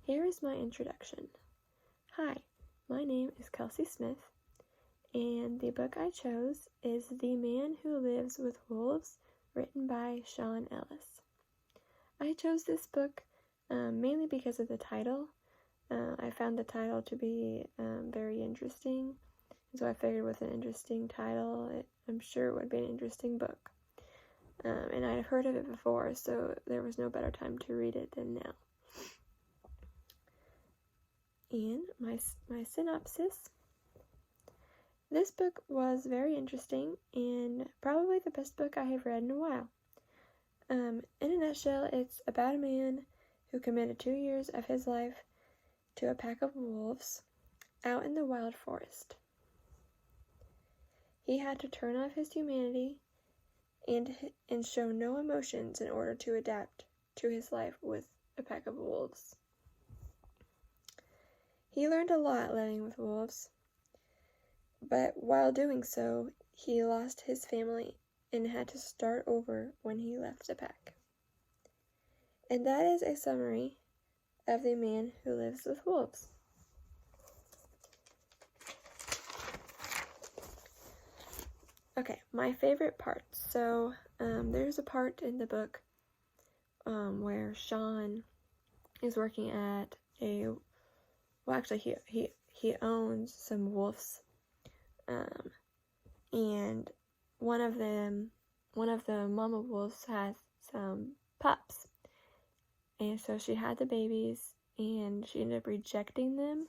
Here is my introduction. Hi, my name is Kelsey Smith, and the book I chose is The Man Who Lives with Wolves, written by Sean Ellis. I chose this book mainly because of the title. I found the title to be very interesting, so I figured with an interesting title, I'm sure it would be an interesting book. And I had heard of it before, so there was no better time to read it than now. And my synopsis. This book was very interesting and probably the best book I have read in a while. In a nutshell, it's about a man who committed 2 years of his life to a pack of wolves out in the wild forest. He had to turn off his humanity and show no emotions in order to adapt to his life with a pack of wolves. He learned a lot living with wolves, but while doing so, he lost his family and had to start over when he left the pack. And that is a summary of The Man Who Lives with Wolves. Okay, my favorite parts. So, there's a part in the book where Sean is working at he owns some wolves, and one of the mama wolves has some pups, and so she had the babies, and she ended up rejecting them,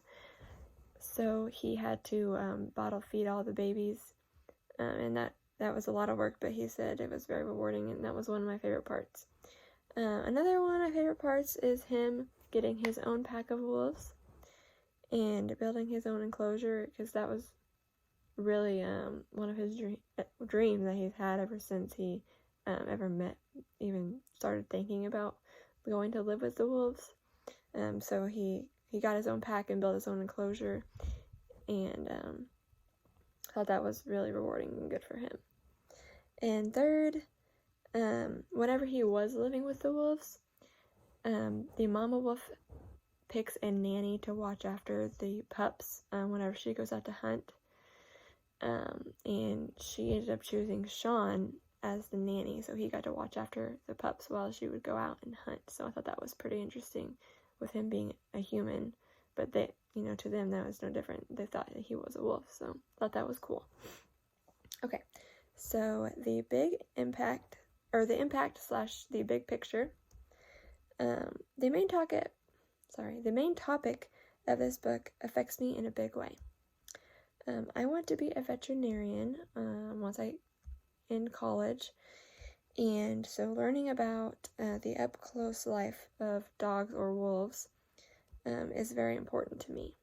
so he had to bottle feed all the babies, and that was a lot of work, but he said it was very rewarding, and that was one of my favorite parts. Another one of my favorite parts is him getting his own pack of wolves and building his own enclosure, because that was really one of his dreams that he's had ever since he even started thinking about going to live with the wolves. So he got his own pack and built his own enclosure, and thought that was really rewarding and good for him. And third, whenever he was living with the wolves, the mama wolf picks a nanny to watch after the pups whenever she goes out to hunt. And she ended up choosing Sean as the nanny, so he got to watch after the pups while she would go out and hunt. So I thought that was pretty interesting with him being a human, but they, to them that was no different. They thought that he was a wolf, so I thought that was cool. Okay, so the impact / the big picture. The main topic of this book affects me in a big way. I want to be a veterinarian once I in college, and so learning about the up-close life of dogs or wolves is very important to me.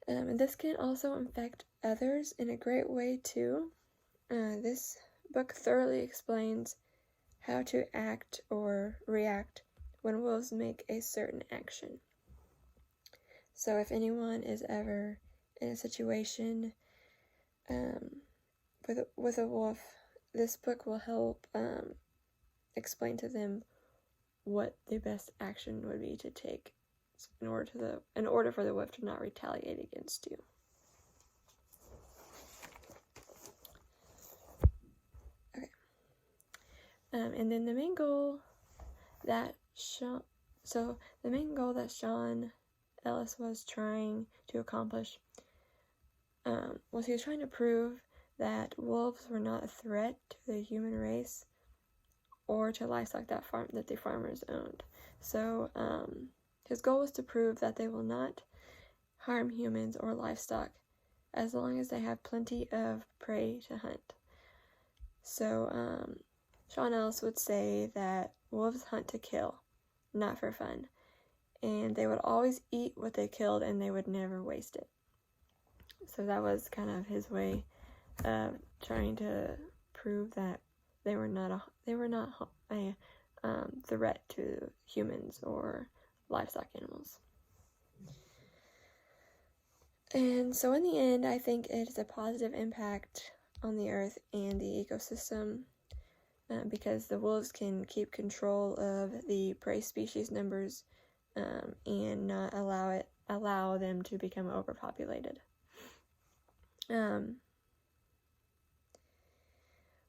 And this can also affect others in a great way too. This book thoroughly explains how to act or react when wolves make a certain action. So if anyone is ever in a situation with a wolf, this book will help explain to them what the best action would be to take in order for the wolf to not retaliate against you. Okay. And then the main goal that Sean Ellis was trying to accomplish was he was trying to prove that wolves were not a threat to the human race or to livestock that the farmers owned. So his goal was to prove that they will not harm humans or livestock as long as they have plenty of prey to hunt. So Sean Ellis would say that wolves hunt to kill, not for fun, and they would always eat what they killed and they would never waste it. So that was kind of his way of trying to prove that they were not a threat to humans or livestock animals. And so in the end, I think it is a positive impact on the earth and the ecosystem, because the wolves can keep control of the prey species numbers and not allow them to become overpopulated.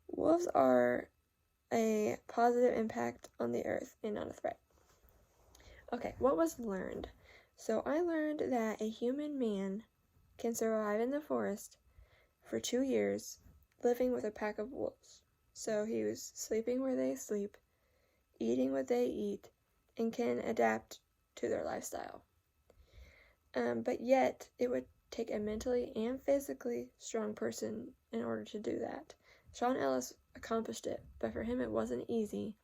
Wolves are a positive impact on the earth and not a threat. Okay, what was learned? So I learned that a human man can survive in the forest for 2 years living with a pack of wolves. So he was sleeping where they sleep, eating what they eat, and can adapt to their lifestyle. But yet, it would take a mentally and physically strong person in order to do that. Sean Ellis accomplished it, but for him it wasn't easy.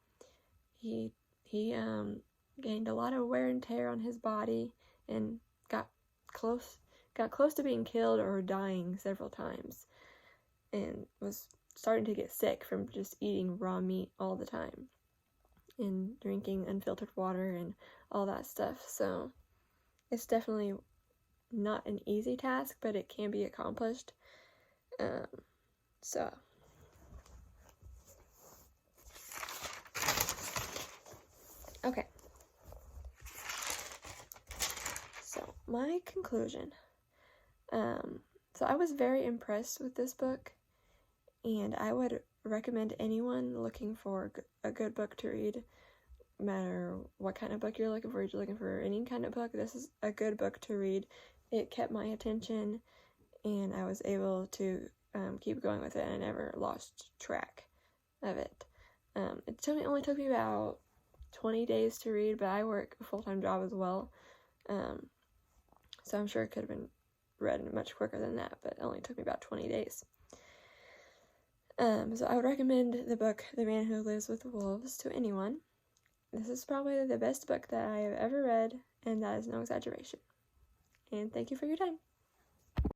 He gained a lot of wear and tear on his body and got close to being killed or dying several times, and was starting to get sick from just eating raw meat all the time and drinking unfiltered water and all that stuff. So it's definitely not an easy task, but it can be accomplished. Okay. So my conclusion. So I was very impressed with this book, and I would recommend anyone looking for a good book to read, no matter what kind of book you're looking for. If you're looking for any kind of book, this is a good book to read. It kept my attention, and I was able to keep going with it, and I never lost track of it. It only took me about 20 days to read, but I work a full-time job as well, so I'm sure it could have been read much quicker than that, but it only took me about 20 days. So I would recommend the book The Man Who Lives with Wolves to anyone. This is probably the best book that I have ever read, and that is no exaggeration. And thank you for your time.